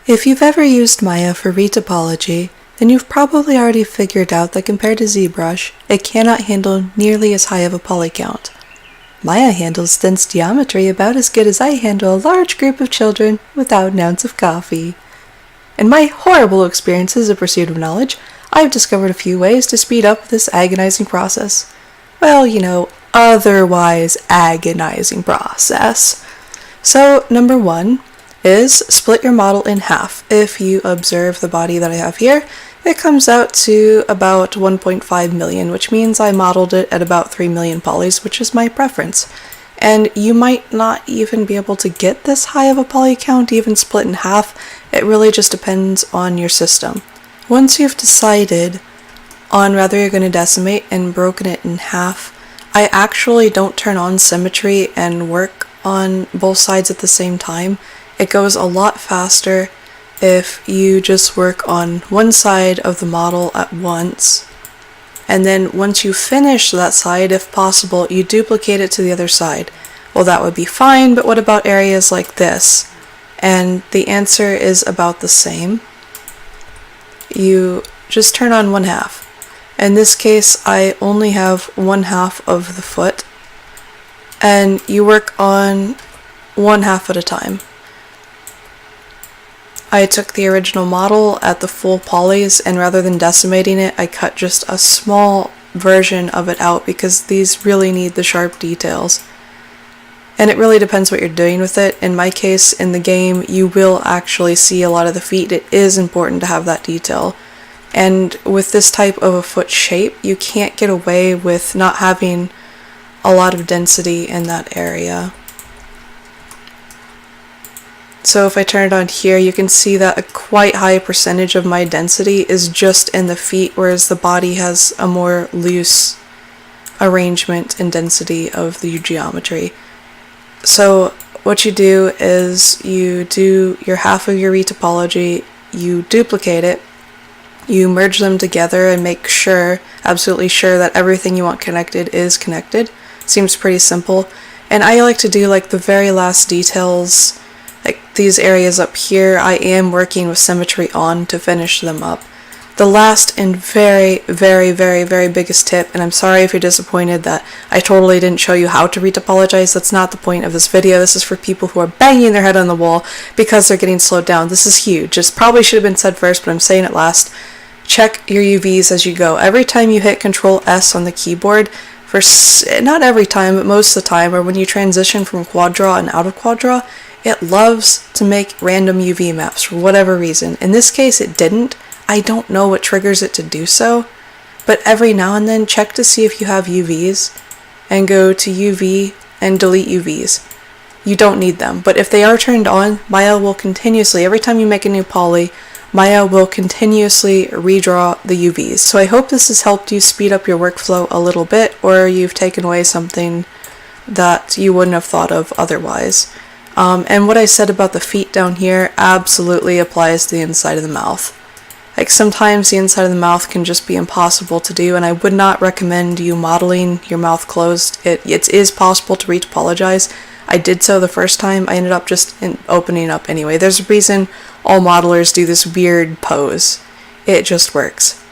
If you've ever used Maya for retopology, then you've probably already figured out that compared to ZBrush, it cannot handle nearly as high of a poly count. Maya handles dense geometry about as good as I handle a large group of children without an ounce of coffee. In my horrible experiences of pursuit of knowledge, I've discovered a few ways to speed up this agonizing process. Well, otherwise agonizing process. So, number 1 is split your model in half. If you observe the body that I have here, it comes out to about 1.5 million, which means I modeled it at about 3 million polys, which is my preference. And you might not even be able to get this high of a poly count, even split in half. It really just depends on your system. Once you've decided on whether you're going to decimate and broken it in half, I actually don't turn on Symmetry and work on both sides at the same time. It goes a lot faster if you just work on one side of the model at once, and then once you finish that side, if possible, you duplicate it to the other side. Well, that would be fine, but what about areas like this? And the answer is about the same. You just turn on one half. In this case, I only have one half of the foot, and you work on one half at a time. I took the original model at the full polys, and rather than decimating it, I cut just a small version of it out because these really need the sharp details. And it really depends what you're doing with it. In my case, in the game, you will actually see a lot of the feet. It is important to have that detail. And with this type of a foot shape, you can't get away with not having a lot of density in that area. So if I turn it on here, you can see that a quite high percentage of my density is just in the feet, whereas the body has a more loose arrangement and density of the geometry. So what you do is you do your half of your retopology, you duplicate it, you merge them together and make sure, absolutely sure, that everything you want connected is connected. Seems pretty simple. And I like to do like the very last details, like these areas up here, I am working with Symmetry on to finish them up. The last and very, very, very, very biggest tip, and I'm sorry if you're disappointed that I totally didn't show you how to retopologize, that's not the point of this video. This is for people who are banging their head on the wall because they're getting slowed down. This is huge. Just probably should have been said first, but I'm saying it last. Check your UVs as you go. Every time you hit Control S on the keyboard, not every time, but most of the time, or when you transition from quad draw and out of quad draw, it loves to make random UV maps for whatever reason. In this case, it didn't. I don't know what triggers it to do so, but every now and then check to see if you have UVs and go to UV and delete UVs. You don't need them, but if they are turned on, Maya will continuously, every time you make a new poly, Maya will continuously redraw the UVs. So I hope this has helped you speed up your workflow a little bit, or you've taken away something that you wouldn't have thought of otherwise. And what I said about the feet down here absolutely applies to the inside of the mouth. Like sometimes the inside of the mouth can just be impossible to do, and I would not recommend you modeling your mouth closed. It is possible to retopologize. I did so the first time. I ended up just opening up anyway. There's a reason all modelers do this weird pose. It just works.